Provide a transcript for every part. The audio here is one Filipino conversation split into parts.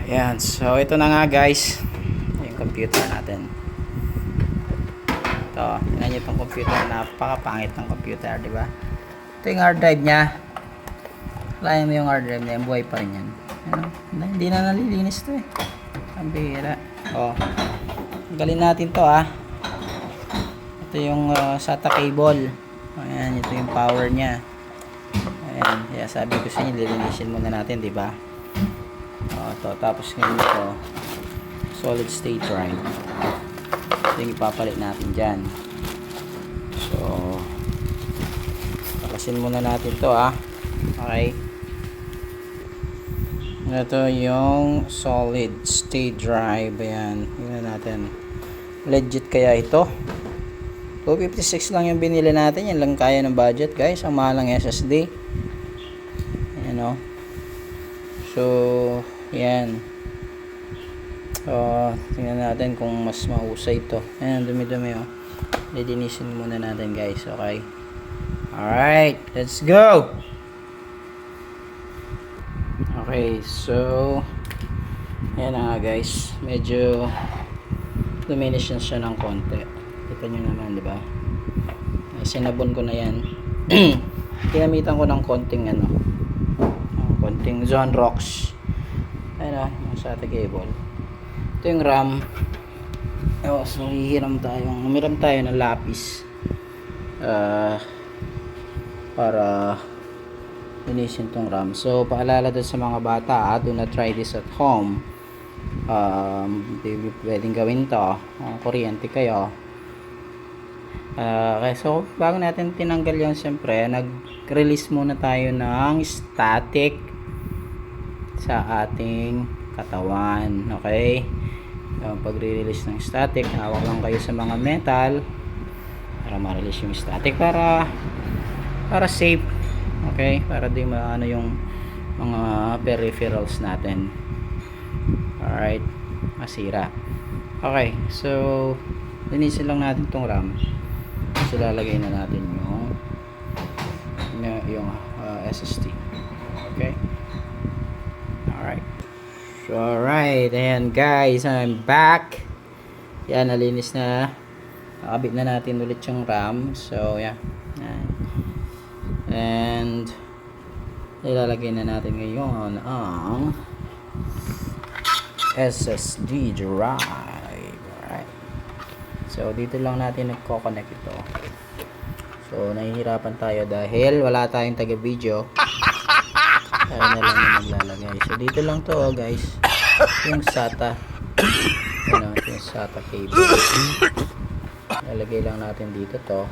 Ayan, so ito na nga guys yung computer natin. Ito, tingnan nyo itong computer, napakapangit ng computer, di ba? Ito yung hard drive nya. Layan mo yung hard drive nya, buhay pa rin yan. Ano? Hindi na nalilinis to eh. Ang bihira. Galin natin to Ito yung SATA cable. Ayan, ito yung power nya. Ayan, kaya sabi ko sa inyo, lilinisin muna natin, di ba? Tapos ngayon ito, solid state drive. Ito yung ipapalit natin dyan. So, pakasin muna natin to Okay. Ito yung solid state drive. Ayan, tingnan natin. Legit kaya ito? 256 lang yung binili natin. Yan lang kaya ng budget guys. Ang mahal ng SSD. Ayan So, yan. Tingnan natin kung mas mahusay ito. Ayan, dumi-dumi Lilinisin muna natin guys. Okay. Alright, let's go! Okay, so ayan na nga guys. Medyo diminish na siya ng konti. Kita nyo naman, di ba? Sinabon ko na yan. Ginamitan ko ng konting konting zone rocks. Ayun yung SATA cable. Ito yung RAM. So umiram tayo ng lapis para linisin tong RAM. So paalala dun sa mga bata, do not try this at home. Pwedeng gawin to kuryente kayo. Okay, so bago natin tinanggal yan, siyempre nag-release muna tayo ng static sa ating katawan. Okay, pag-release ng static, hawak lang kayo sa mga metal para ma-release yung static, para safe. Okay, para di maano yung mga peripherals natin. Alright, masira. Okay, so linisin lang natin tong RAM. So lalagay na natin yung SSD. Okay. Alright, and guys, I'm back. Yan, nalinis na. Nakabit na natin ulit yung RAM. So yeah. And ilalagay na natin ngayon ang SSD drive. Alright. So dito lang natin nagko-connect ito. So nahihirapan tayo dahil wala tayong taga-video. Tayo na lang yung maglalagay. So dito lang to guys. Yung SATA. Yung SATA cable. Lalagay lang natin dito to.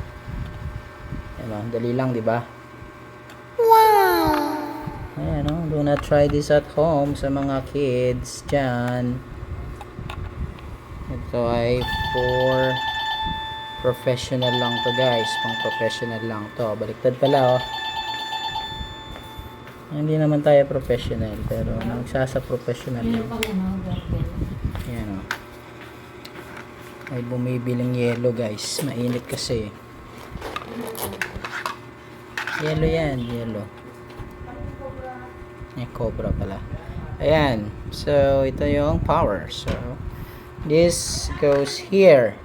Dali lang, di ba? Wow! Ayan, do not try this at home sa mga kids dyan. Ito ay for professional lang to guys. Pang professional lang to. Baliktad pala Hindi naman tayo professional, pero nagsasa-professional lang. Ayan May bumibiling yelo guys. Mainit kasi. Yelo yan, yelo. Cobra pala. Ayan. So, ito yung power. So, this goes here.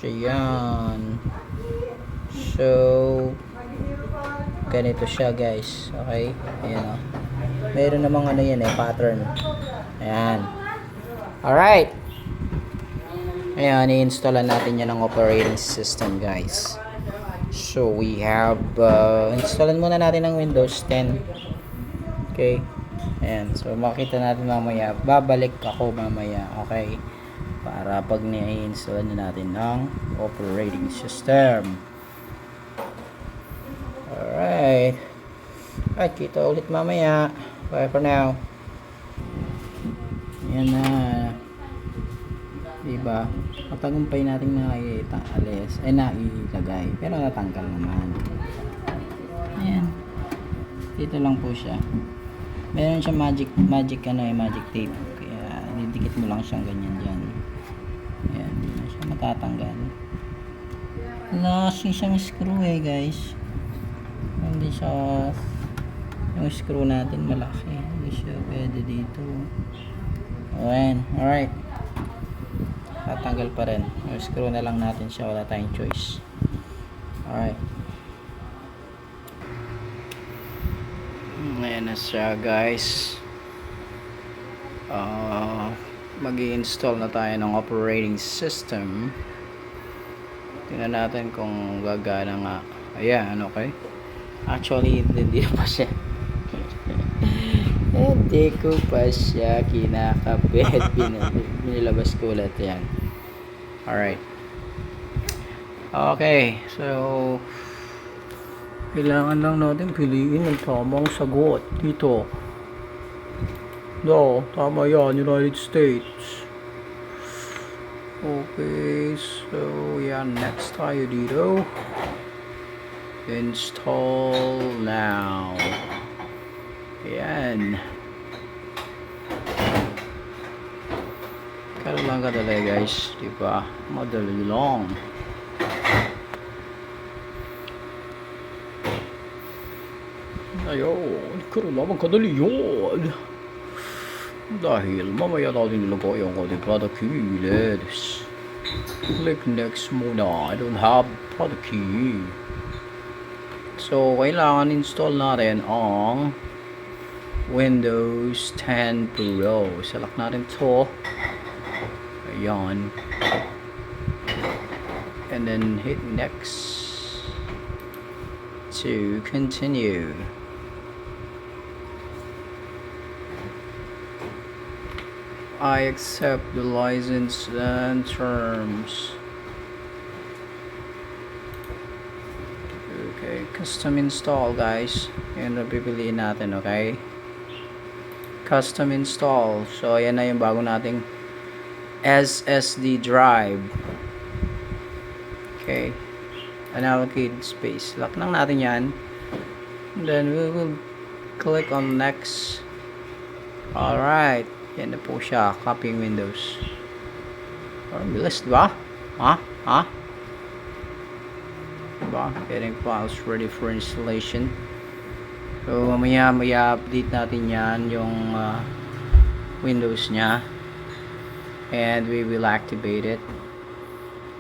Ayan. So, ganito siya guys. Okay. Ayan Mayroon namang yan pattern. Ayan. Alright. Ayan, i-installan natin yan ng operating system guys. So we have installan muna natin ng Windows 10. Okay. Ayan, so makita natin mamaya. Babalik ako mamaya. Okay. Para pag ni-install na natin ng operating system. Alright. At kita ulit mamaya. Bye for now. Ayan na. Diba? Matagumpay natin na nailagay. Pero natanggal naman. Ayan. Dito lang po siya. Meron siya magic tape. Kaya didikit mo lang siyang ganyan dyan. Ayan. Hindi na siya matatanggal. Wala kasi siyang screw guys. Hindi siya, yung screw natin malaki. Hindi siya Pwede dito. Ayan. Alright. Tatanggal pa rin. Screw na lang natin siya. Wala tayong choice. Alright. Ayan na siya, guys. Mag-i-install na tayo ng operating system. Tingnan natin kung gagana nga. Ayan, okay. Actually, hindi pa siya. Hindi ko pa siya kinakabit. Binilabas ko ulit yan. Alright. Okay, so kailangan lang natin piliin ang tamang sagot dito. No, tama yan, United States. Okay, so yan, next tayo dito. Install now. Ayan. Kailan lang kadali, guys, diba? Madali lang. Ayun, kailan lang kadali yun. Dahil mamaya natin nilagay ang ating product key. Let's click next muna. I don't have product key. So, kailangan install natin ang Windows 10 Pro. Select natin to. Ayan. And then hit next to continue. I accept the license and terms. Okay, custom install, guys. Yan na pipiliin natin, okay? Custom install. So, ayan na yung bago nating SSD drive. Okay. Unallocated space. Lock lang natin yan. And then we will click on next. Alright. Yan na po siya. Copying Windows. Bilis, diba? Ha? Diba? Getting files ready for installation. So, mamaya update natin yan yung Windows nya. And we will activate it.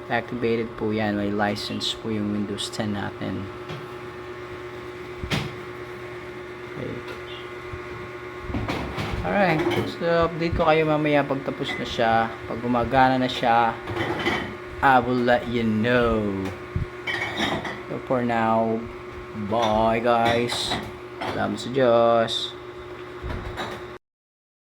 Activated po yan. May license po yung Windows 10 natin. Okay. Alright. So, update ko kayo mamaya pag tapos na siya. Pag gumagana na siya, I will let you know. So, for now, bye guys. Salamat sa Diyos.